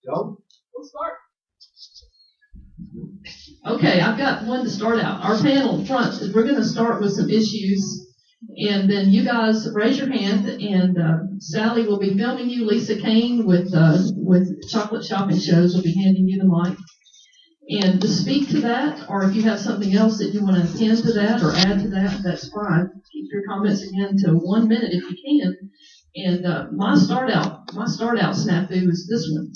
Joe? We'll start. Okay, I've got one to start out. Our panel front, we're going to start with some issues, and then you guys raise your hand, and Sally will be filming you. Lisa Kane with Chocolate Shopping Shows will be handing you the mic. And to speak to that, or if you have something else that you want to append to that or add to that, that's fine. Keep your comments again to 1 minute if you can. And my start out snafu is this one.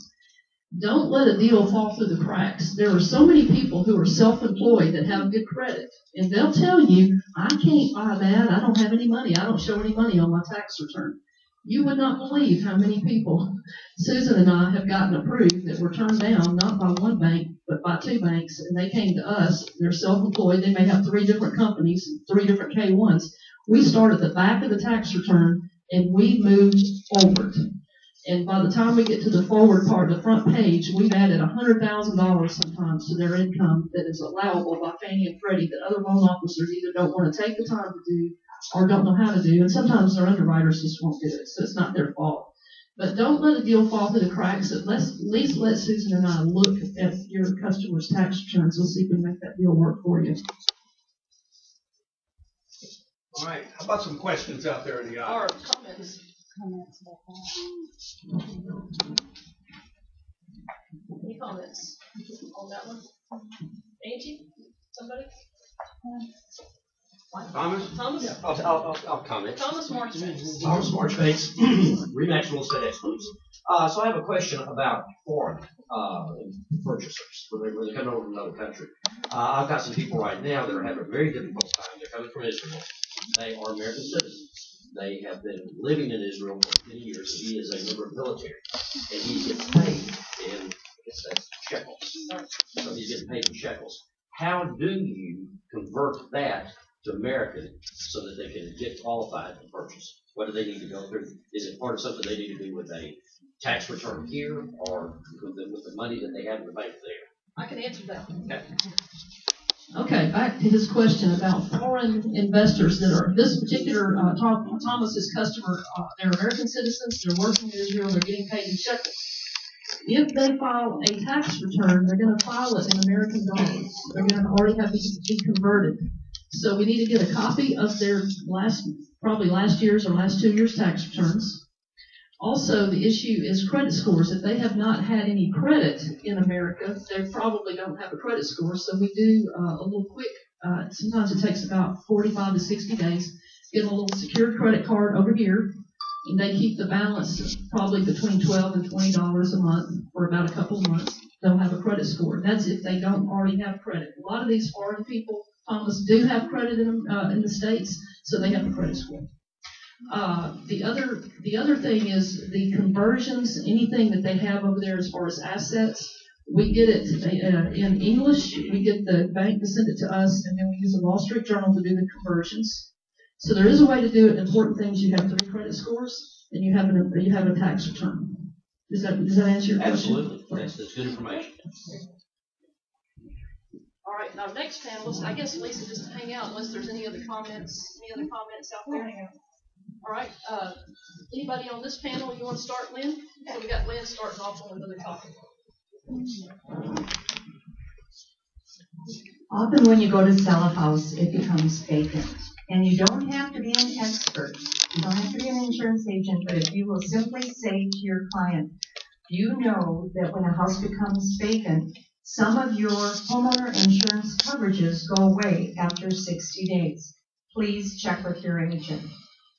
Don't let a deal fall through the cracks. There are so many people who are self-employed that have good credit, and they'll tell you, I can't buy that. I don't have any money. I don't show any money on my tax return. You would not believe how many people Susan and I have gotten approved that were turned down, not by one bank, but by two banks, and they came to us. They're self-employed. They may have 3 different companies, 3 different K-1s. We start at the back of the tax return, and we move forward. And by the time we get to the forward part, the front page, we've added $100,000 sometimes to their income that is allowable by Fannie and Freddie that other loan officers either don't want to take the time to do or don't know how to do, and sometimes their underwriters just won't do it, so it's not their fault. But don't let a deal fall through the cracks. At least let Susan and I look at your customer's tax returns. We'll see if we can make that deal work for you. All right. How about some questions out there in the audience? Or comments. Any comments on that one? Angie? Somebody? Thomas? Yeah, I'll comment. Thomas Marchbanks. Thomas Marchbanks, Remax Real Estate Experts. So I have a question about foreign purchasers when they come over from another country. I've got some people right now that are having a very difficult time. They're coming from Israel. They are American citizens. They have been living in Israel for many years. He is a member of the military, and he gets paid in, I guess that's shekels. So he's getting paid in shekels. How do you convert that to American so that they can get qualified to purchase? What do they need to go through? Is it part of something they need to do with a tax return here, or with the money that they have in the bank there? I can answer that. Okay. Okay, back to his question about foreign investors that are, this particular, Thomas's customer, they're American citizens, they're working in Israel, they're getting paid in shekels. If they file a tax return, they're going to file it in American dollars. They're going to already have to be converted. So we need to get a copy of their probably last year's or last 2 years' tax returns. Also, the issue is credit scores. If they have not had any credit in America, they probably don't have a credit score. So we do a little quick, sometimes it takes about 45 to 60 days, get a little secured credit card over here, and they keep the balance probably between $12 and $20 a month for about a couple of months. They'll have a credit score. That's if they don't already have credit. A lot of these foreign people, Thomas, do have credit in the States, so they have a credit score. The other thing is the conversions, anything that they have over there as far as assets, we get it in English. We get the bank to send it to us, and then we use the Wall Street Journal to do the conversions. So there is a way to do it. Important things: you have 3 credit scores, and you have a tax return. Does that answer your question? Absolutely. That's good information. All right, now next panelist, I guess Lisa, just hang out unless there's any other comments out there. All right, anybody on this panel you want to start, Lynn? So we got Lynn starting off on another topic. Often when you go to sell a house, it becomes vacant. And you don't have to be an expert. You don't have to be an insurance agent, but if you will simply say to your client, you know that when a house becomes vacant, some of your homeowner insurance coverages go away after 60 days. Please check with your agent.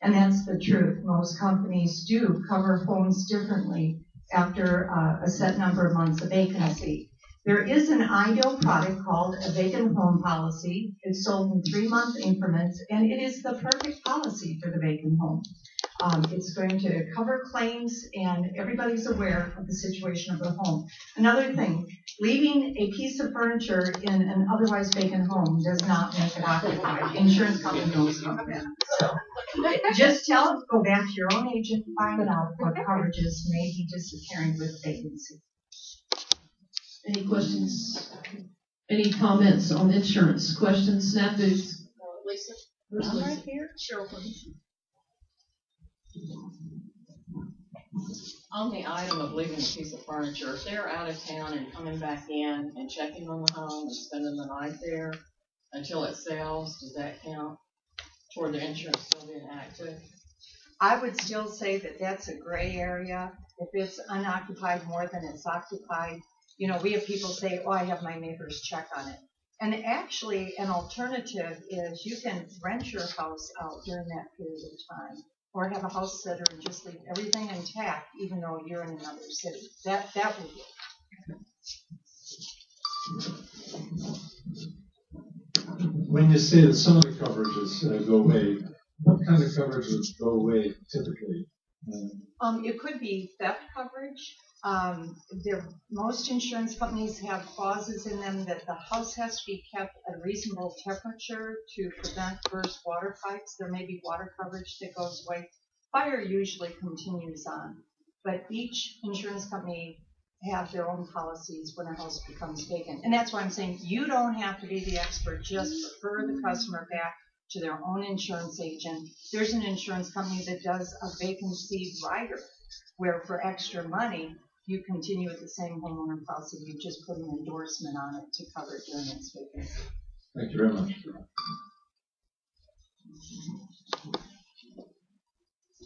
And that's the truth. Most companies do cover homes differently after a set number of months of vacancy. There is an ideal product called a vacant home policy. It's sold in 3-month increments, and it is the perfect policy for the vacant home. It's going to cover claims, and everybody's aware of the situation of the home. Another thing, leaving a piece of furniture in an otherwise vacant home does not make it occupied. Insurance company knows about that. So just go back to your own agent, find out what coverages may be disappearing with vacancy. Any questions? Any comments on insurance? Questions? Snafus? Lisa? Where's Lisa? Right here. Cheryl, please. On the item of leaving a piece of furniture, if they're out of town and coming back in and checking on the home and spending the night there until it sells, does that count toward the insurance still being active? I would still say that that's a gray area. If it's unoccupied more than it's occupied, we have people say, oh, I have my neighbors check on it. And actually, an alternative is you can rent your house out during that period of time, or have a house sitter and just leave everything intact, even though you're in another city. That would work. When you say that some of the coverages go away, what kind of coverages go away typically? It could be theft coverage. Most insurance companies have clauses in them that the house has to be kept at a reasonable temperature to prevent burst water pipes. There may be water coverage that goes away. Fire usually continues on, but each insurance company have their own policies when a house becomes vacant. And that's why I'm saying you don't have to be the expert. Just refer the customer back to their own insurance agent. There's an insurance company that does a vacancy rider, where for extra money, you continue with the same homeowner policy. You just put an endorsement on it to cover it during its vacancy. Thank you very much.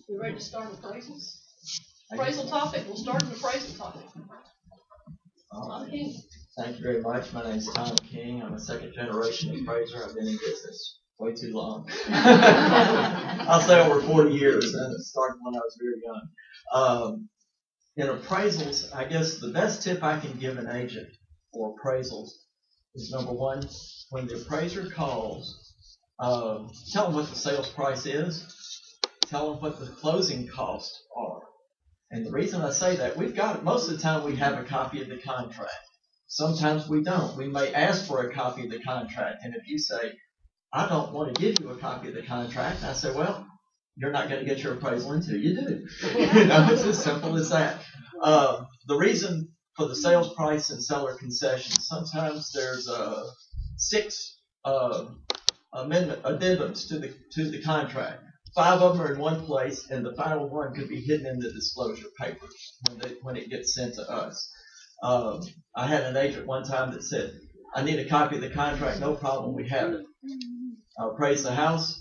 We ready to start appraisals? Appraisal topic. We'll start with appraisal topic. Tom King. Thank you very much. My name is Tom King. I'm a second generation appraiser. I've been in business way too long. I'll say over 40 years, and it started when I was very young. In appraisals, I guess the best tip I can give an agent for appraisals is, number one, when the appraiser calls, tell them what the sales price is, tell them what the closing costs are. And the reason I say that, most of the time we have a copy of the contract. Sometimes we don't. We may ask for a copy of the contract, and if you say, I don't want to give you a copy of the contract, I say, well, you're not going to get your appraisal until you do. It's as simple as that. The reason for the sales price and seller concessions, sometimes there's 6 addendums to the contract. 5 of them are in one place, and the final one could be hidden in the disclosure papers when it gets sent to us. I had an agent one time that said, I need a copy of the contract. No problem, we have it. I appraised the house.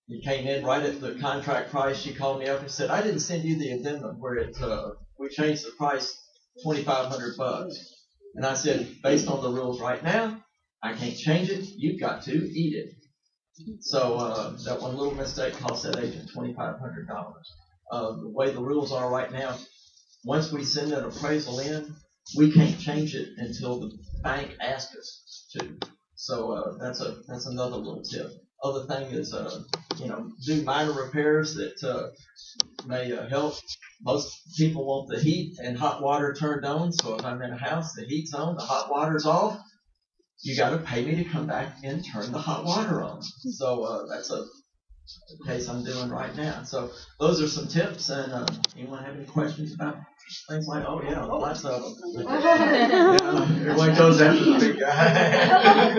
He came in right at the contract price. She called me up and said, I didn't send you the addendum where we changed the price $2,500. And I said, based on the rules right now, I can't change it. You've got to eat it. So that one little mistake cost that agent $2,500. The way the rules are right now, once we send an appraisal in, we can't change it until the bank asks us to. So that's another little tip. Other thing is, do minor repairs that may help. Most people want the heat and hot water turned on. So if I'm in a house, the heat's on, the hot water's off. You got to pay me to come back and turn the hot water on. So that's a case I'm doing right now. So those are some tips. And anyone have any questions about things like? Oh yeah, lots of them. Everyone goes after the big guy.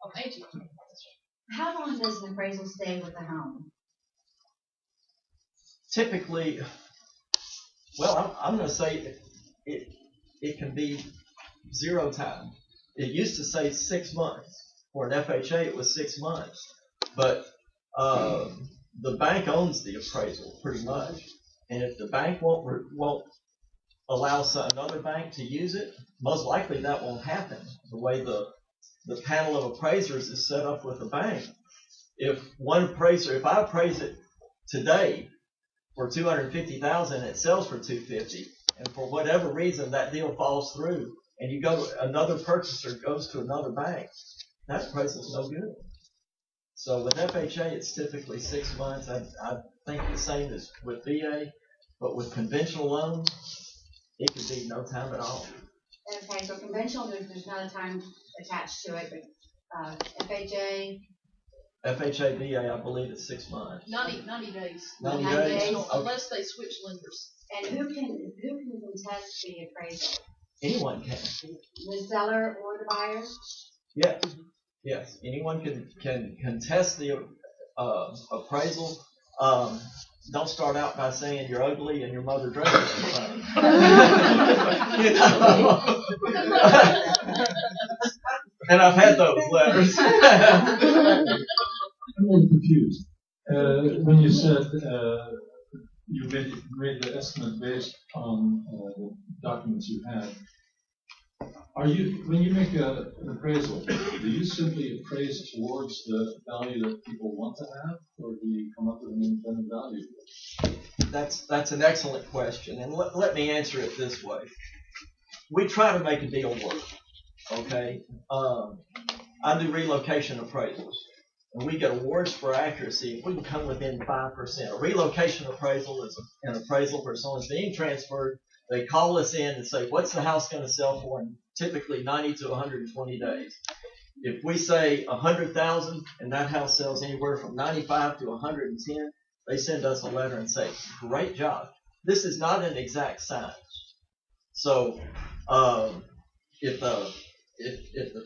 Okay. How long does an appraisal stay with the home? Typically, well, I'm going to say it can be 0 time. It used to say 6 months. For an FHA, it was 6 months. But the bank owns the appraisal pretty much. And if the bank won't allow another bank to use it, most likely that won't happen. The way the panel of appraisers is set up with the bank. If I appraise it today for $250,000, it sells for $250,000, and for whatever reason that deal falls through, and another purchaser goes to another bank, that appraisal is no good. So with FHA, it's typically 6 months. I think the same as with VA, but with conventional loans, it could be no time at all. Okay, so conventional, there's not a time attached to it, but FHA? FHA, VA, I believe it's 6 months. 90 days. 90 days? Okay. Unless they switch lenders. And who can contest the appraisal? Anyone can. The seller or the buyer? Yes. Anyone can contest the appraisal. Don't start out by saying you're ugly and your mother dresses you funny. You know? And I've had those letters. I'm a little confused. When you said you made the estimate based on the documents you had, when you make an appraisal, do you simply appraise towards the value that people want to have, or do you come up with an independent value? That's an excellent question, and let me answer it this way. We try to make a deal work, okay? I do relocation appraisals, and we get awards for accuracy if we can come within 5%. A relocation appraisal is an appraisal where someone's being transferred. They call us in and say, what's the house going to sell for in typically 90 to 120 days? If we say 100,000 and that house sells anywhere from 95 to 110, they send us a letter and say, great job. This is not an exact science. So if the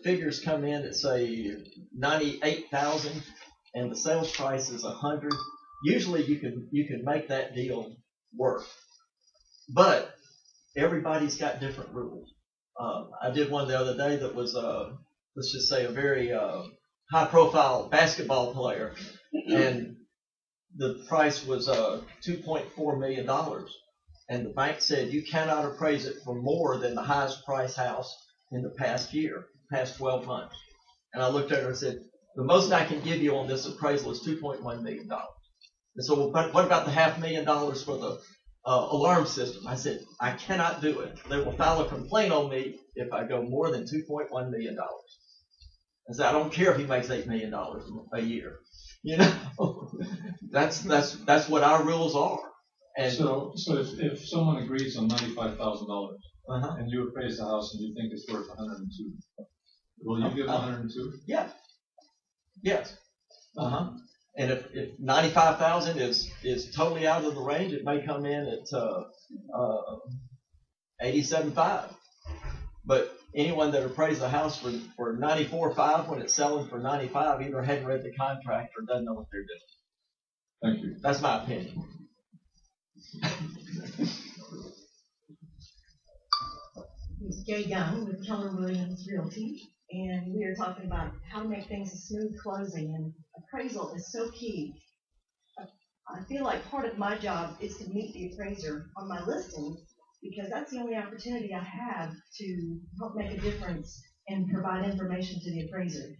figures come in at say 98,000 and the sales price is 100, usually you can make that deal work. But everybody's got different rules. I did one the other day that was let's just say a very high-profile basketball player, and the price was $2.4 million, and the bank said you cannot appraise it for more than the highest price house in the past 12 months. And I looked at her and said, the most I can give you on this appraisal is $2.1 million. And so what about the $500,000 for the alarm system? I said, I cannot do it. They will file a complaint on me if I go more than $2.1 million. I said, I don't care if he makes $8 million a year. You know, that's what our rules are. And so if someone agrees on $95,000 and you appraise the house and you think it's worth 102, will you give 102? Yeah. Yes. And if 95,000 is totally out of the range, it may come in at 87.5. But anyone that appraised the house for 94.5 when it's selling for 95 either hadn't read the contract or doesn't know what they're doing. Thank you. That's my opinion. It's Jay Young with Keller Williams Realty, and we are talking about how to make things a smooth closing, and appraisal is so key. I feel like part of my job is to meet the appraiser on my listing, because that's the only opportunity I have to help make a difference and provide information to the appraiser.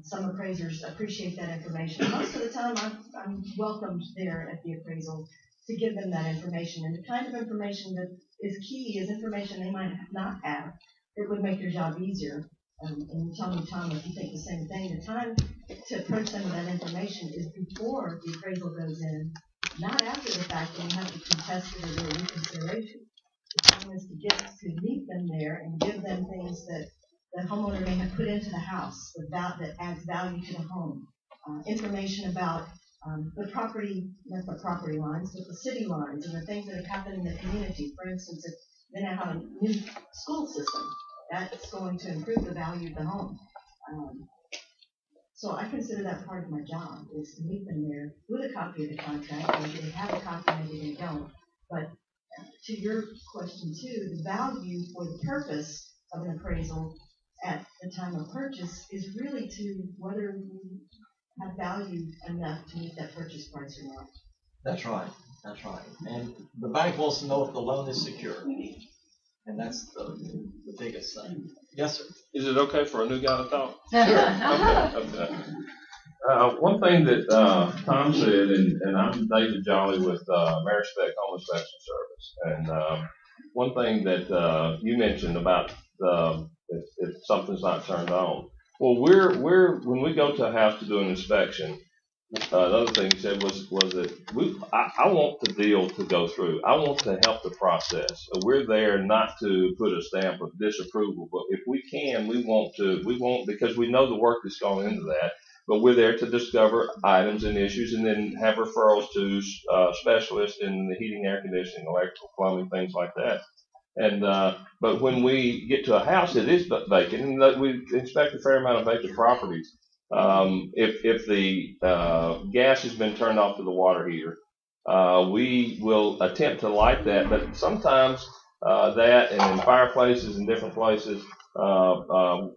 Some appraisers appreciate that information. Most of the time, I'm welcomed there at the appraisal to give them that information. And the kind of information that is key is information they might not have. It would make their job easier. And you tell me, Tom, if you think the same thing. The time to approach them with that information is before the appraisal goes in, not after the fact when you have to contest it or do a reconsideration. The time is to get to meet them there and give them things that the homeowner may have put into the house that adds value to the home. Information about the property, not the property lines, but the city lines and the things that have happened in the community. For instance, if they now have a new school system, that's going to improve the value of the home. So I consider that part of my job, is to meet them there with a copy of the contract. Maybe they have a copy, maybe they don't. But to your question too, the value for the purpose of an appraisal at the time of purchase is really to whether we have value enough to meet that purchase price or not. That's right. That's right. And the bank wants to know if the loan is secure. And that's the biggest thing. Yes, sir. Is it okay for a new guy to talk? Sure. Okay. One thing that Tom said, and I'm David Jolly with Amerispec Home Inspection Service, and one thing that you mentioned about if something's not turned on. Well, when we go to a house to do an inspection, the other thing he said was that I want the deal to go through. I want to help the process. We're there not to put a stamp of disapproval, but if we can, we want because we know the work that's gone into that. But we're there to discover items and issues, and then have referrals to specialists in the heating, air conditioning, electrical, plumbing, things like that. And but when we get to a house that is vacant, and we inspect a fair amount of vacant properties, If the gas has been turned off to the water heater, we will attempt to light that, but sometimes that and in fireplaces and different places,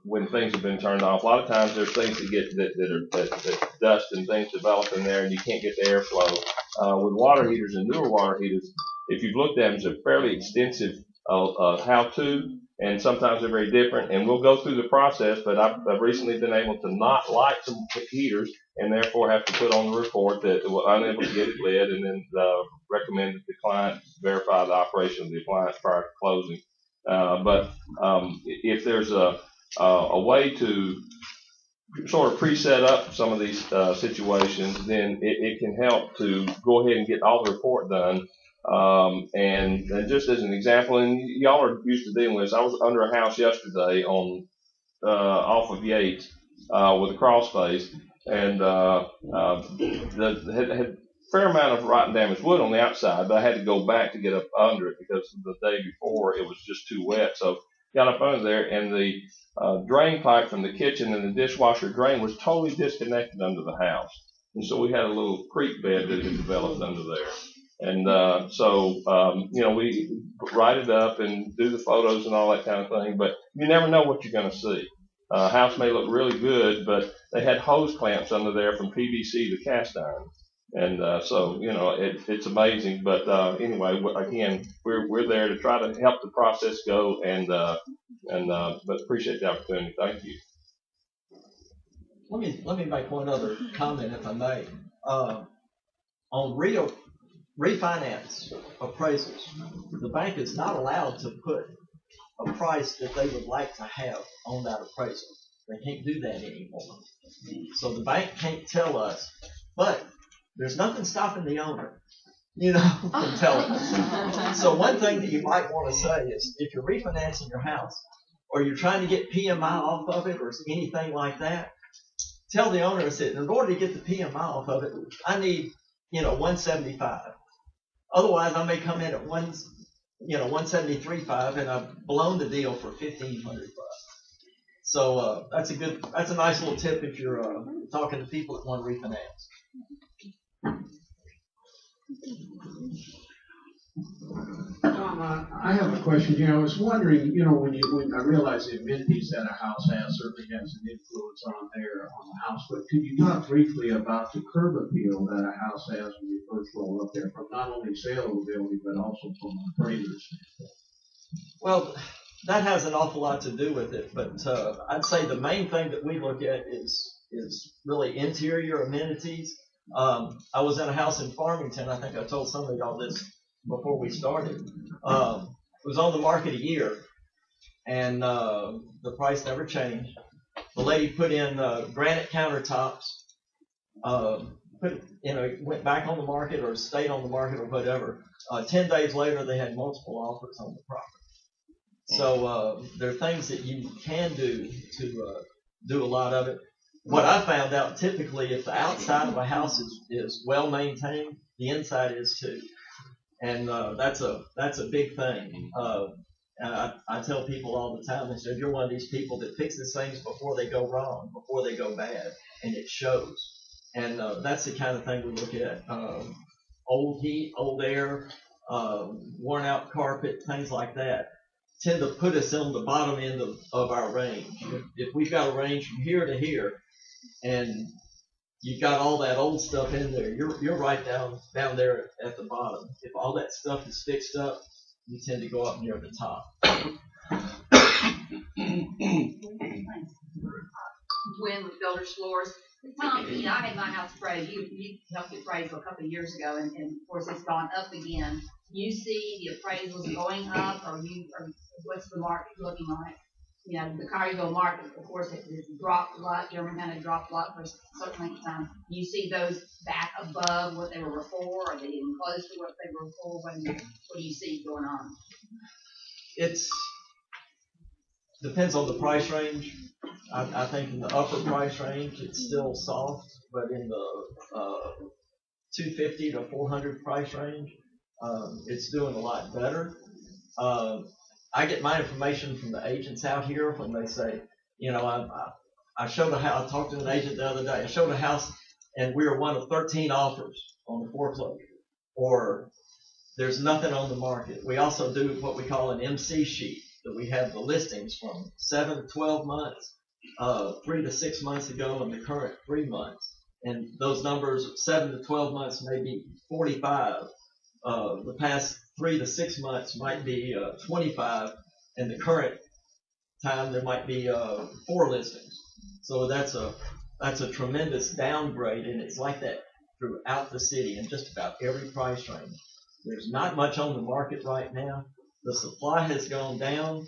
when things have been turned off, a lot of times there's things that dust and things develop in there, and you can't get the airflow. With water heaters and newer water heaters, if you've looked at them, it's a fairly extensive how-to, and sometimes they're very different. And we'll go through the process, but I've recently been able to not light some heaters, and therefore have to put on the report that we're unable to get it lit, and then recommend that the client verify the operation of the appliance prior to closing. But if there's a way to sort of pre-set up some of these situations, then it can help to go ahead and get all the report done. And just as an example, and y'all are used to dealing with this, I was under a house yesterday on off of Yates with a crawl space, and had a fair amount of rotten damaged wood on the outside, but I had to go back to get up under it because the day before it was just too wet. So got up under there, and the drain pipe from the kitchen and the dishwasher drain was totally disconnected under the house, and so we had a little creek bed that had developed under there. And we write it up and do the photos and all that kind of thing, but you never know what you're going to see. House may look really good, but they had hose clamps under there from PVC to cast iron. And it's amazing. But anyway, again, we're there to try to help the process go, but appreciate the opportunity. Thank you. Let me make one other comment, if I may. On refinance appraisals, the bank is not allowed to put a price that they would like to have on that appraisal. They can't do that anymore. So the bank can't tell us, but there's nothing stopping the owner, from telling us. So one thing that you might want to say is, if you're refinancing your house, or you're trying to get PMI off of it, or anything like that, tell the owner, I said, in order to get the PMI off of it, I need, 175. Otherwise, I may come in at 173.5, and I've blown the deal for $1,500. So that's a nice little tip if you're talking to people that want to refinance. I have a question. I was wondering, when I realize the amenities that a house certainly has an influence on the house, but could you talk briefly about the curb appeal that a house has when you first roll up there, from not only sale of the building, but also from appraisers? Well, that has an awful lot to do with it, but I'd say the main thing that we look at is really interior amenities. I was in a house in Farmington. I think I told some of y'all this before we started. It was on the market a year, and the price never changed. The lady put in granite countertops, went back on the market or stayed on the market or whatever. 10 days later, they had multiple offers on the property. So there are things that you can do to do a lot of it. What I found out, typically, if the outside of a house is well maintained, the inside is too, and that's a big thing. And I tell people all the time, I said, you're one of these people that fixes things before they go wrong, before they go bad, and it shows. And that's the kind of thing we look at: old heat, old air, worn out carpet, things like that tend to put us on the bottom end of our range. If we've got a range from here to here, and you've got all that old stuff in there, you're right down there at the bottom. If all that stuff is fixed up, you tend to go up near the top. Gwen with Builders Floors. Tom, I had my house appraised. You helped it appraise a couple of years ago, and of course it's gone up again. You see the appraisals going up, or what's the market looking like? The Collierville market, of course, it dropped a lot. Germantown dropped a lot for a certain length of time. You see those back above what they were before, or they even close to what they were before? What do you see going on? It's depends on the price range. I think in the upper price range, it's still soft, but in the 250 to 400 price range, it's doing a lot better. I get my information from the agents out here when they say, I talked to an agent the other day. I showed a house and we were one of 13 offers on the foreclosure, or there's nothing on the market. We also do what we call an MC sheet, that we have the listings from 7 to 12 months, 3 to 6 months ago, and the current 3 months. And those numbers, 7 to 12 months, may be 45. The past 3 to 6 months might be 25, and the current time there might be 4 listings. So that's a tremendous downgrade, and it's like that throughout the city in just about every price range. There's not much on the market right now. The supply has gone down,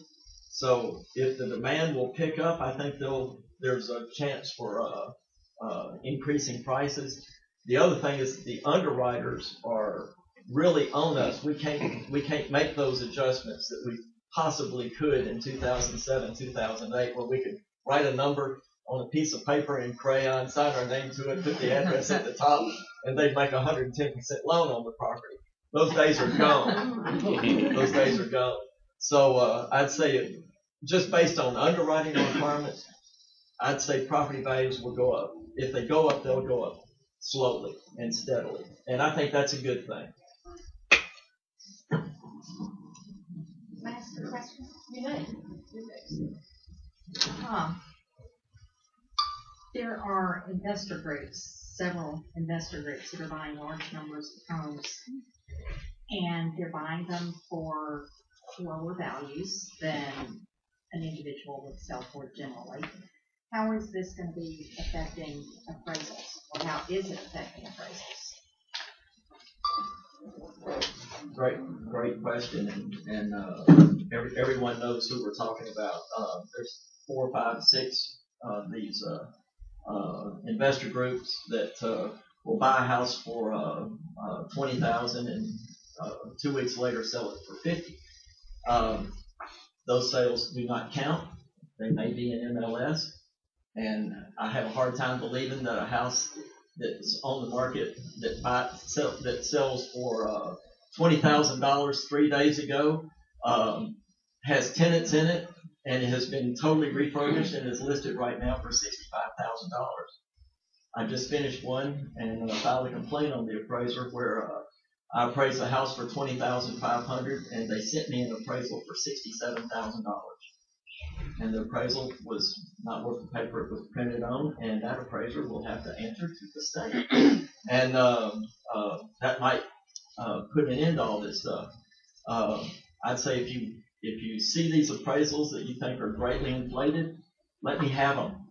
so if the demand will pick up, I think there's a chance for increasing prices. The other thing is the underwriters are really on us. We can't make those adjustments that we possibly could in 2007, 2008, where we could write a number on a piece of paper in crayon, sign our name to it, put the address at the top, and they'd make 110% loan on the property. Those days are gone. Those days are gone. So I'd say, just based on underwriting requirements, I'd say property values will go up. If they go up, they'll go up slowly and steadily. And I think that's a good thing. Can I ask a question? You may. There are investor groups, several investor groups that are buying large numbers of homes, and they're buying them for lower values than an individual would sell for generally. How is this going to be affecting appraisals, or how is it affecting appraisals? Great question, and everyone knows who we're talking about. There's 4, 5, 6 of these investor groups that will buy a house for $20,000 and 2 weeks later sell it for $50,000. Those sales do not count. They may be in MLS, and I have a hard time believing that a house that's on the market that sells for $20,000 3 days ago has tenants in it, and it has been totally refurbished and is listed right now for $65,000. I just finished one and filed a complaint on the appraiser where I appraised the house for $20,500, and they sent me an appraisal for $67,000. And the appraisal was not worth the paper it was printed on, and that appraiser will have to answer to the state. And that might put an end to all this stuff. I'd say if you see these appraisals that you think are greatly inflated, let me have them.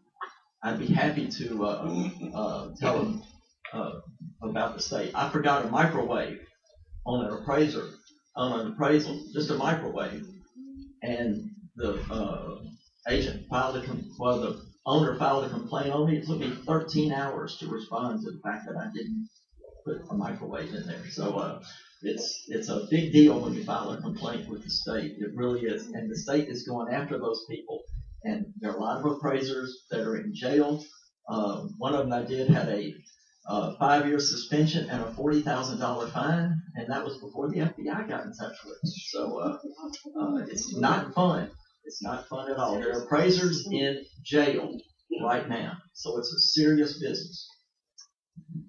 I'd be happy to tell them about the state. I forgot a microwave on an appraisal, just a microwave, and the the owner filed a complaint on me. It took me 13 hours to respond to the fact that I didn't put a microwave in there. So it's a big deal when you file a complaint with the state. It really is, and the state is going after those people. And there are a lot of appraisers that are in jail. One of them I did had a 5-year suspension and a $40,000 fine, and that was before the FBI got in touch with us. So it's not fun. It's not fun at all. There are appraisers in jail right now, so it's a serious business.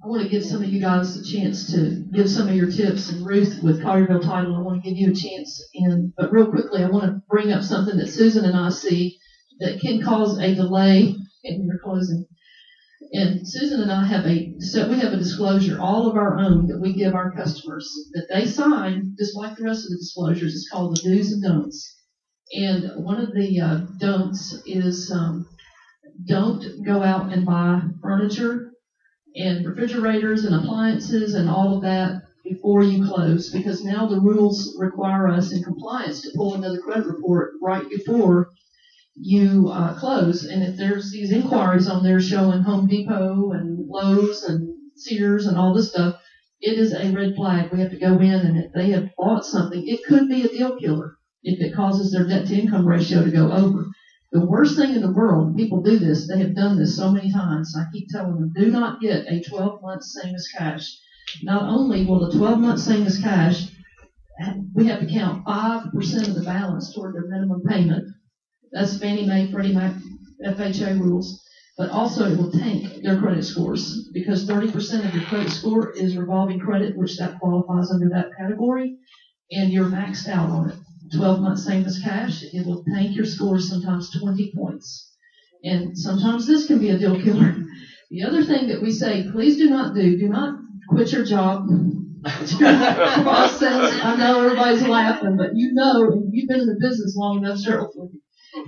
I want to give some of you guys a chance to give some of your tips, and Ruth with Collierville Title, I want to give you a chance. But real quickly, I want to bring up something that Susan and I see that can cause a delay in your closing. And Susan and I have we have a disclosure, all of our own, that we give our customers that they sign, just like the rest of the disclosures. It's called the do's and don'ts. And one of the don'ts is don't go out and buy furniture and refrigerators and appliances and all of that before you close, because now the rules require us in compliance to pull another credit report right before you close. And if there's these inquiries on there showing Home Depot and Lowe's and Sears and all this stuff, it is a red flag. We have to go in, and if they have bought something, it could be a deal killer if it causes their debt to income ratio to go over. The worst thing in the world, people do this, they have done this so many times, I keep telling them, do not get a 12-month same as cash. Not only will the 12-month same as cash, we have to count 5% of the balance toward their minimum payment. That's Fannie Mae, Freddie Mac, FHA rules. but also it will tank their credit scores because 30% of your credit score is revolving credit, which that qualifies under that category, and you're maxed out on it. 12 months same as cash, it will tank your score sometimes 20 points. And sometimes this can be a deal killer. The other thing that we say, please do not quit your job. Process. I know everybody's laughing, but you know, you've been in the business long enough, Cheryl.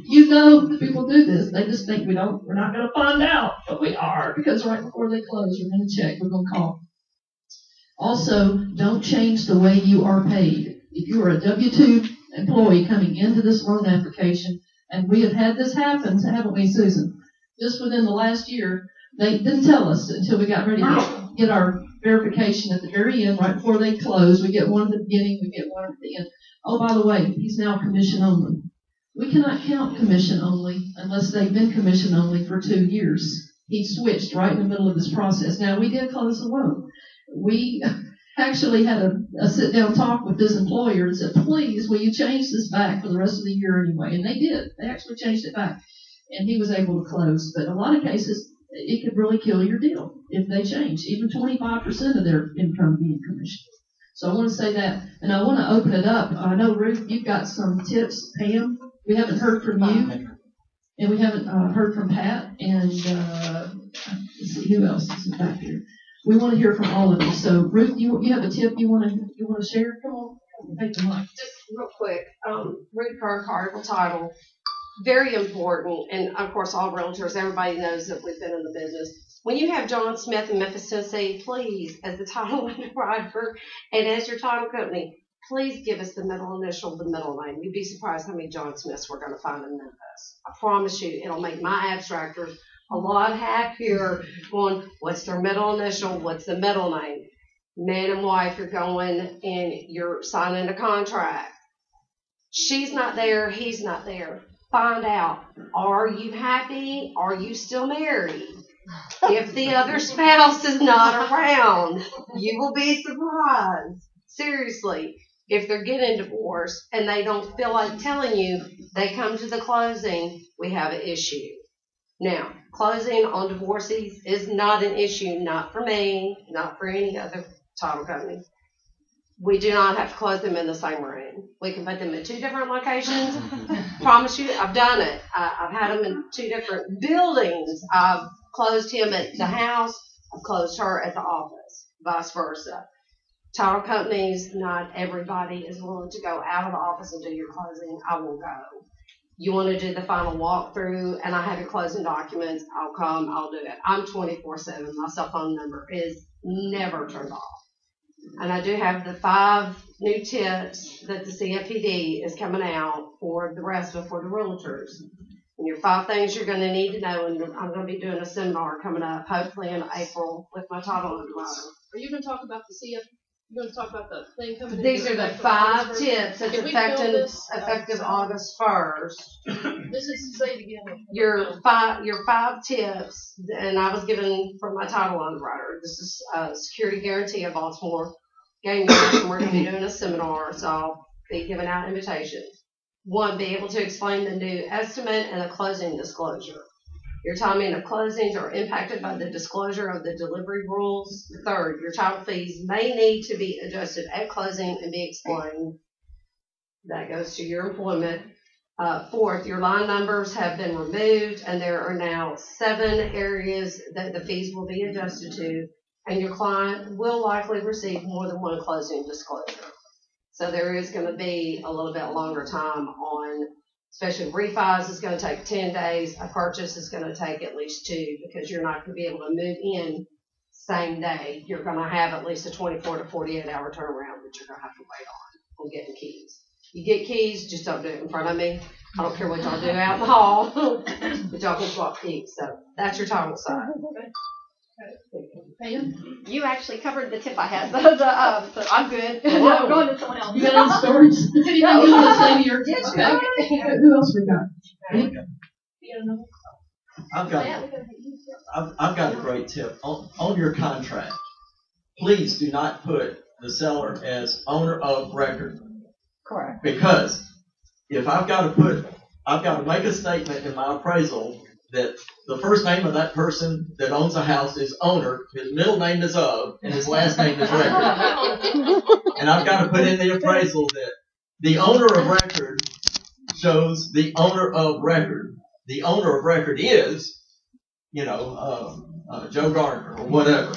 You know that people do this. They just think we're not going to find out, but we are, because right before they close, we're going to check, we're going to call. Also, don't change the way you are paid. If you are a W-2 employee coming into this loan application, and we have had this happen, haven't we, Susan? Just within the last year, they didn't tell us until we got ready to get our verification at the very end, right before they close. We get one at the beginning, we get one at the end. Oh, by the way, he's now commission only. We cannot count commission only unless they've been commission only for 2 years. He switched right in the middle of this process. Now, we did close the loan. We actually had a sit-down talk with this employer and said, please, will you change this back for the rest of the year anyway? And they did. They actually changed it back. And he was able to close. But in a lot of cases, it could really kill your deal if they change, even 25% of their income being commissioned. So I want to say that, and I want to open it up. I know, Ruth, you've got some tips. Pam, we haven't heard from you, and we haven't heard from Pat, and let's see, who else is back here? We want to hear from all of you. So, Ruth, you have a tip you want to share? Come on, take the mic. Just real quick, Ruth Kerr, article title. Very important, and of course all realtors, everybody knows that we've been in the business. When you have John Smith in Memphis, Tennessee, please, as the title underwriter and as your title company, please give us the middle initial, the middle name. You'd be surprised how many John Smiths we're going to find in Memphis. I promise you, it'll make my abstractors a lot happier going, what's their middle initial, what's the middle name? Man and wife, you're going and you're signing a contract. She's not there, he's not there. Find out, are you happy? Are you still married? If the other spouse is not around, you will be surprised. Seriously, if they're getting divorced and they don't feel like telling you, they come to the closing, we have an issue. Now, closing on divorcees is not an issue, not for me, not for any other title company. We do not have to close them in the same room. We can put them in 2 different locations. Promise you, I've done it. I've had them in 2 different buildings. I've closed him at the house. I've closed her at the office, vice versa. Title companies, not everybody is willing to go out of the office and do your closing. I will go. You want to do the final walkthrough and I have your closing documents, I'll come, I'll do it. I'm 24/7. My cell phone number is never turned off. And I do have the 5 new tips that the CFPD is coming out for the rest of for the realtors. And your 5 things you're going to need to know, and I'm going to be doing a seminar coming up, hopefully in April, with my title underwriter. Are you going to talk about the CF? You're going to talk about the thing coming? These are the 5 tips that's effective August 1st. This is, say it again. Your 5 tips, and I was given from my title underwriter. This is Security Guarantee of Baltimore. We're going to be doing a seminar, so I'll be giving out invitations. 1, be able to explain the new estimate and the closing disclosure. Your timing of closings are impacted by the disclosure of the delivery rules. 3rd, your title fees may need to be adjusted at closing and be explained. That goes to your employment. 4th, your line numbers have been removed, and there are now 7 areas that the fees will be adjusted to, and your client will likely receive more than 1 closing disclosure. So there is going to be a little bit longer time on, especially refis is going to take 10 days. A purchase is going to take at least 2 because you're not going to be able to move in same day. You're going to have at least a 24 to 48 hour turnaround that you're going to have to wait on getting keys. You get keys, just don't do it in front of me. I don't care what y'all do out in the hall, but y'all can swap keys. So that's your title side. You actually covered the tip I had, so I'm good. No, I'm going to someone else. You got any stories? Anything you want to say to your kids? Okay. Who else we got? I've got a great tip. On your contract, please do not put the seller as owner of record. Correct. Because if I've got to make a statement in my appraisal that the first name of that person that owns a house is owner, his middle name is of, and his last name is record. And I've got to put in the appraisal that the owner of record shows the owner of record. The owner of record is, Joe Gardner or whatever.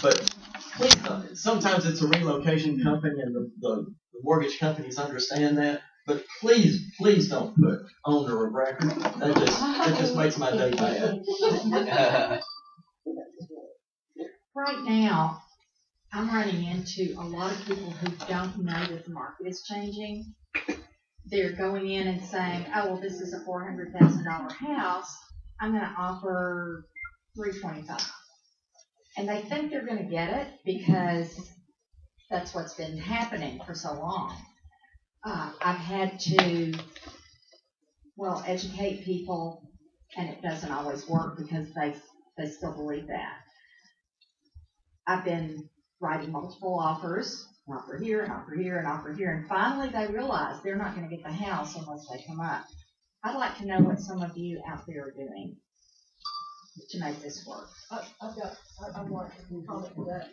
But please, sometimes it's a relocation company, and the mortgage companies understand that. But please don't put owner of record. That just makes my day bad. Right now, I'm running into a lot of people who don't know that the market is changing. They're going in and saying, oh, well, this is a $400,000 house. I'm going to offer $325,000. And they think they're going to get it because that's what's been happening for so long. I've had to, educate people, and it doesn't always work because they still believe that. I've been writing multiple offers, an offer here, an offer here, an offer here, and finally they realize they're not going to get the house unless they come up. I'd like to know what some of you out there are doing to make this work. I'd like to comment to that.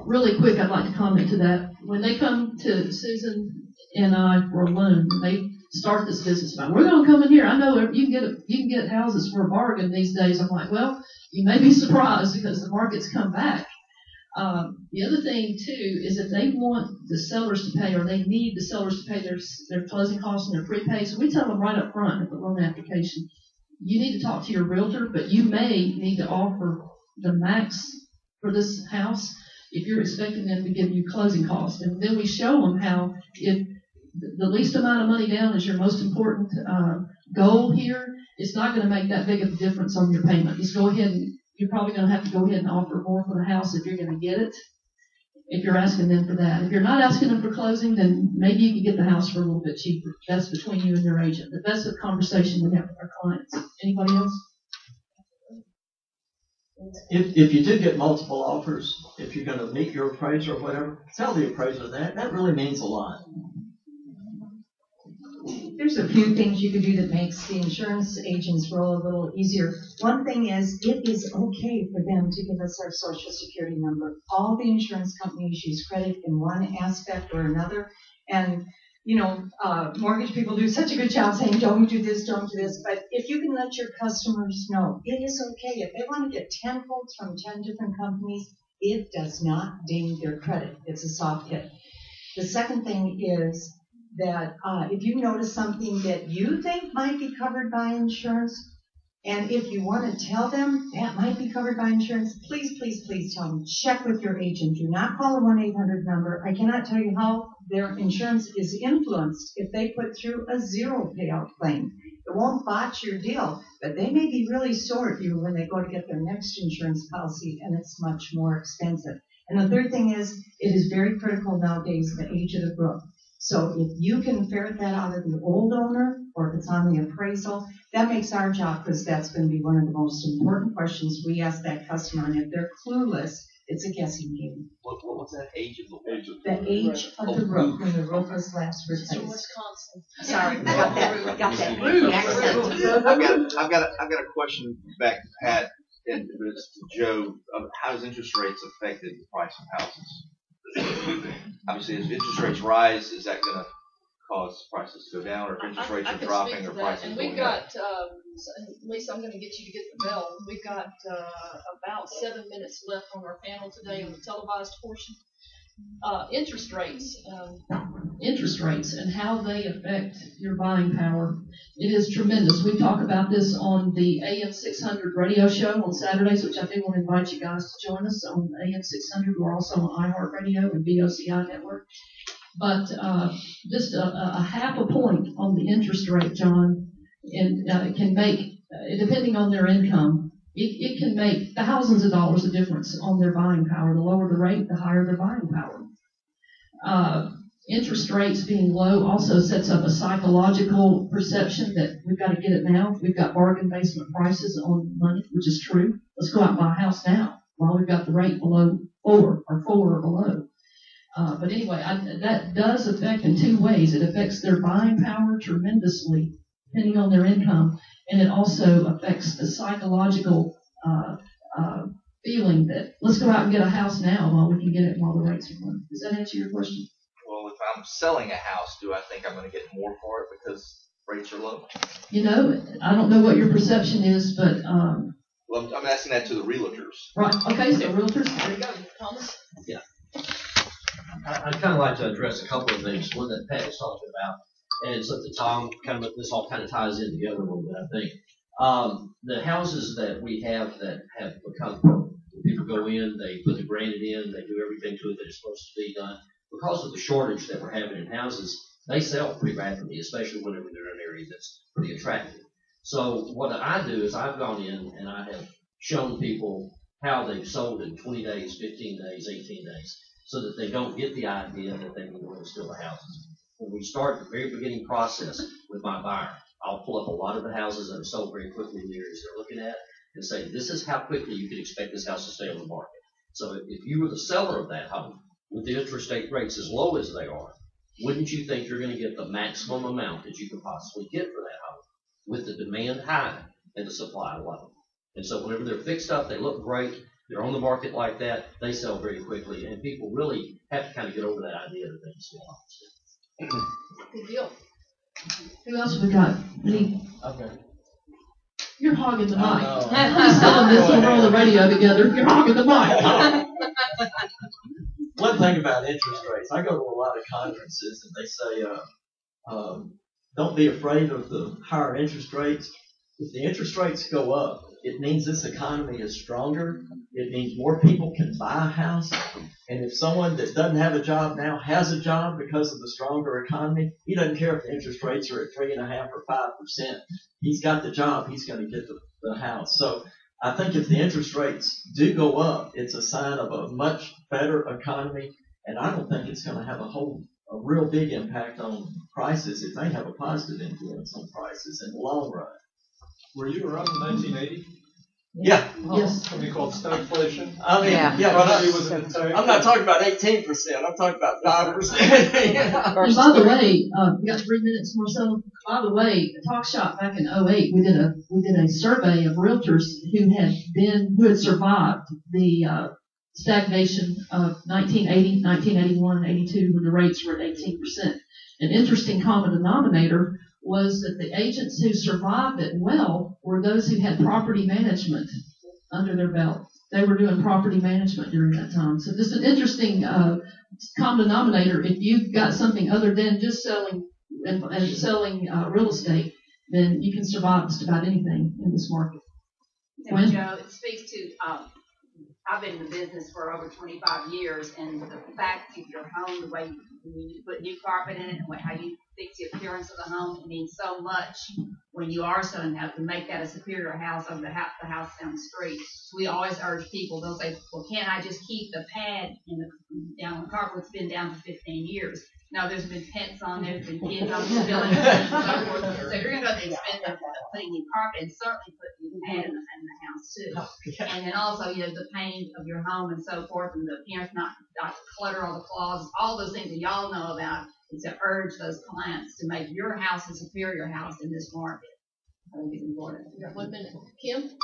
Really quick, I'd like to comment to that. When they come to Susan and I for a loan, they start this business about, we're going to come in here. I know you can get houses for a bargain these days. I'm like, well, you may be surprised because the market's come back. The other thing too is that they want the sellers to pay, or they need the sellers to pay their closing costs and their prepay. So we tell them right up front at the loan application, you need to talk to your realtor, but you may need to offer the max for this house if you're expecting them to give you closing costs. And then we show them how if the least amount of money down is your most important goal here, it's not going to make that big of a difference on your payment. Just go ahead and you're probably going to have to go ahead and offer more for the house if you're going to get it, if you're asking them for that. If you're not asking them for closing, then maybe you can get the house for a little bit cheaper. That's between you and your agent. But that's a conversation we have with our clients. Anybody else? If you do get multiple offers, if you're going to meet your appraiser or whatever, tell the appraiser that. That really means a lot. There's a few things you can do that makes the insurance agent's role a little easier. One thing is, it is okay for them to give us our social security number. All the insurance companies use credit in one aspect or another. And, mortgage people do such a good job saying, don't do this, don't do this. But if you can let your customers know, it is okay. If they want to get 10 quotes from 10 different companies, it does not ding their credit. It's a soft hit. The second thing is that if you notice something that you think might be covered by insurance, and if you want to tell them that might be covered by insurance, please, please, please tell them. Check with your agent. Do not call a 1-800 number. I cannot tell you how their insurance is influenced if they put through a zero payout claim. It won't botch your deal, but they may be really sore at you when they go to get their next insurance policy, and it's much more expensive. And the third thing is, it is very critical nowadays, the age of the roof. So if you can ferret that out of the old owner, or if it's on the appraisal, that makes our job, because that's going to be one of the most important questions we ask that customer. And if they're clueless, it's a guessing game. What was that age of the roof? The age of the roof, when the roof was last replaced. Wisconsin. Sorry, got that accent. I've got a question back to Pat and to Joe. How does interest rates affect the price of houses? Obviously, as interest rates rise, is that going to cause prices to go down, or if interest rates are dropping, or prices and going we've up? got, Lisa, I'm going to get you to get the bell. We've got about 7 minutes left on our panel today on the televised portion. Interest rates and how they affect your buying power. It is tremendous. We talk about this on the AM 600 radio show on Saturdays, which I do want to invite you guys to join us on AM 600. We're also on iHeartRadio and VOCI Network. But just a half a point on the interest rate, John, and it can make, depending on their income, it can make thousands of dollars of difference on their buying power. The lower the rate, the higher their buying power. Interest rates being low also sets up a psychological perception that we've got to get it now. We've got bargain basement prices on money, which is true. Let's go out and buy a house now while we've got the rate below 4 or below. But anyway, that does affect in two ways. It affects their buying power tremendously depending on their income, and it also affects the psychological feeling that let's go out and get a house now while we can get it while the rates are low. Does that answer your question? Well, if I'm selling a house, do I think I'm going to get more for it because rates are low? You know, I don't know what your perception is, but Well, I'm asking that to the realtors. right. Okay, so realtors, there you go, Thomas. Yeah. I'd kind of like to address a couple of things. One that Pat was talking about, and something Tom this all kind of ties in together a little bit, I think. The houses that we have that have become broke, people go in, they put the granite in, they do everything to it that is supposed to be done. Because of the shortage that we're having in houses, they sell pretty rapidly, especially whenever they're in an area that's pretty attractive. So what I do is I've gone in and I have shown people how they've sold in 20 days, 15 days, 18 days, so that they don't get the idea that they can go and steal the houses. When we start the very beginning process with my buyer, I'll pull up a lot of the houses that are sold very quickly in the areas they're looking at and say, this is how quickly you can expect this house to stay on the market. So if you were the seller of that home, with the interest rates as low as they are, wouldn't you think you're going to get the maximum amount that you could possibly get for that home with the demand high and the supply low? And so whenever they're fixed up, they look great, they're on the market like that, they sell very quickly, and people really have to kind of get over that idea that they can steal homes. Good deal. Who else have we got? Okay. You're hogging the mic. Oh, no. Please tell them this when we're on the radio together. You're hogging the mic. One thing about interest rates, I go to a lot of conferences and they say, don't be afraid of the higher interest rates. If the interest rates go up, it means this economy is stronger. It means more people can buy a house. And if someone that doesn't have a job now has a job because of the stronger economy, he doesn't care if the interest rates are at 3.5% or 5%. He's got the job. He's going to get the house. So I think if the interest rates do go up, it's a sign of a much better economy. And I don't think it's going to have a real big impact on prices. It may have a positive influence on prices in the long run. Were you around in 1980? Yeah. Yes. Something called stagflation. I mean, yeah, but I'm not talking about 18%. I'm talking about 5%. And by the way, we got 3 minutes more. So, by the way, Talk Shop back in 2008, we did a survey of realtors who had survived the stagnation of 1980, 1981, 82, when the rates were at 18%. An interesting common denominator was that the agents who survived it well were those who had property management under their belt. They were doing property management during that time. So just an interesting common denominator. If you've got something other than just selling and selling real estate, then you can survive just about anything in this market. And Joe, it speaks to, I've been in the business for over 25 years, and the fact of your home, the way you put new carpet in it, and how you fix the appearance of the home, it means so much when you are selling that to make that a superior house over the house down the street. So we always urge people, they'll say, well, can't I just keep the pad down on the carpet? It's been down for 15 years. No, there's been pets on there, there's been kids on the ceiling, and so forth. So if you're going to go to the expense of putting new carpet, and certainly put new pad in the house too. And then also, the paint of your home and so forth, and the appearance, not clutter all the closets, all those things that y'all know about, is to urge those clients to make your house a superior house in this market. I think it's important. We got 1 minute. Kim?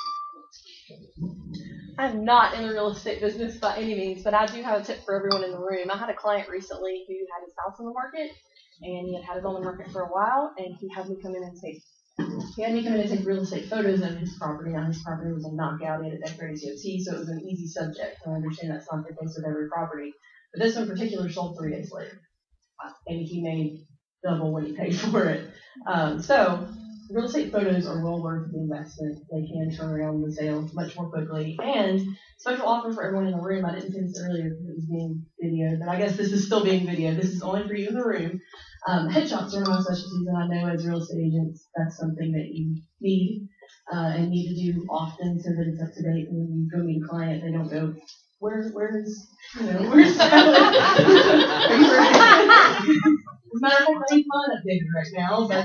I'm not in the real estate business by any means, but I do have a tip for everyone in the room. I had a client recently who had his house on the market, and he had it on the market for a while, and he had me come in and take real estate photos of his property. Now, his property was a knockout, he had a decorated COT, so it was an easy subject. I understand that's not the case with every property, but this one in particular sold 3 days later, and he made double what he paid for it. So real estate photos are well worth the investment. They can turn around the sale much more quickly. And special offer for everyone in the room. I didn't say this earlier because it was being videoed, but I guess this is still being videoed. This is only for you in the room. Headshots are one of my specialties, and I know as real estate agents, that's something that you need and need to do often so that it's up to date. And when you go meet a client, they don't go, where's Sally? Are you ready? As a matter of fact, I need mine updated right now, but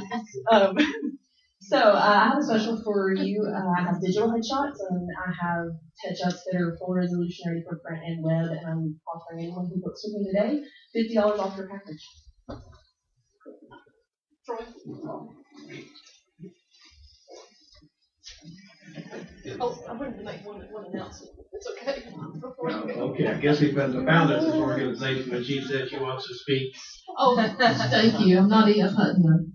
so I have a special for you. I have digital headshots, and I have headshots that are full resolution, ready for print and web, and I'm offering anyone who books with me today $50 off your package. Troy? Oh, I wanted to make one announcement. It's okay. Before you go. Okay, I guess because the founder of this organization, but she said she wants to speak. Oh, thank you. I'm not E.F. Hutton.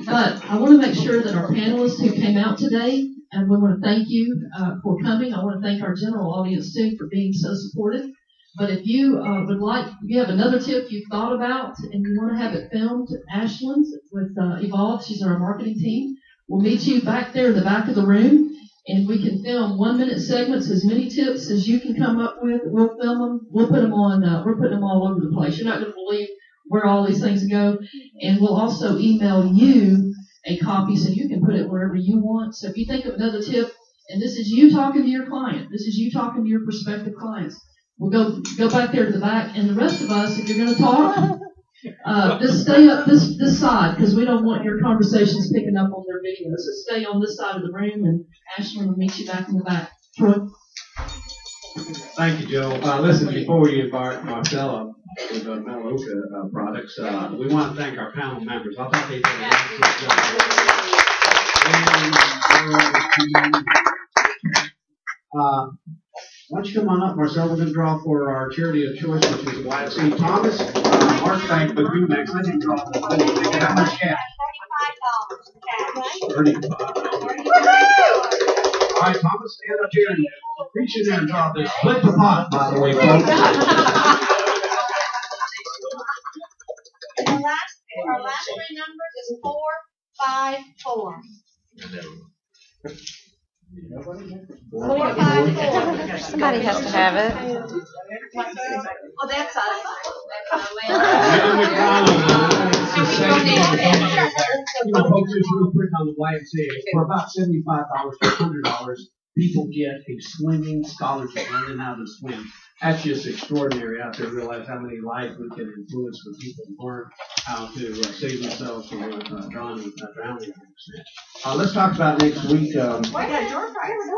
But I want to make sure that our panelists who came out today, and we want to thank you for coming. I want to thank our general audience too for being so supportive. But if you would like, if you have another tip you've thought about and you want to have it filmed, Ashland's with Evolve, she's on our marketing team. We'll meet you back there in the back of the room, and we can film 1-minute segments, as many tips as you can come up with. We'll film them. We'll put them on. We're putting them all over the place. You're not going to believe where all these things go. And we'll also email you a copy so you can put it wherever you want. So if you think of another tip, and this is you talking to your client, this is you talking to your prospective clients, we'll go back there to the back, and the rest of us, if you're going to talk, just stay up this side, because we don't want your conversations picking up on their videos. So stay on this side of the room, and Ashley will meet you back in the back. Troy? Thank you, Joe. Listen, before we embark Marcella with the Melaleuca products, we want to thank our panel members. I thought they did a excellent job. Why don't you come on up, Marcel? We're going to draw for our charity of choice, which is the YFC. Thomas, Mark Bank with Remax. I didn't draw the whole thing. How much cash? $35. All right, Thomas, stand up here and reach in there and draw this. Split the pot, by the way, folks. And our last three numbers is 454. Somebody has to have it. Well, that's us. Folks, just real quick on the YMCA. For about $75 to $100, people get a swimming scholarship learning how to swim. That's just extraordinary out there. Realize how many lives we can influence when people learn how to save themselves from drowning. Let's talk about next week. Wait, door prize.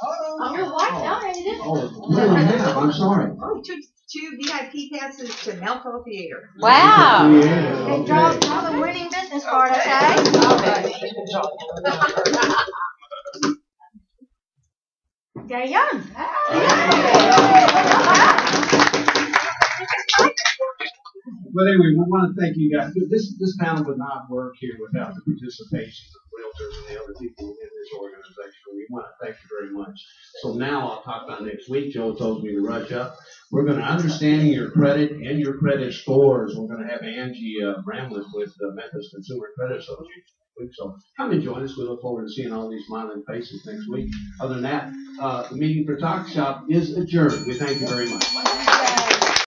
Oh, your wife died. Oh, I'm sorry. Oh, two VIP passes to Melco Theater. Wow. And draw the winning business card, okay? Gay Young. But anyway, we want to thank you guys. This panel would not work here without the participation of realtors and the other people in this organization. We want to thank you very much. So now I'll talk about next week. Joe told me to rush up. We're going to understand your credit and your credit scores. We're going to have Angie Bramlett with the Memphis Consumer Credit Association. So come and join us. We look forward to seeing all these smiling faces next week. Other than that, the meeting for Talk Shop is adjourned. We thank you very much.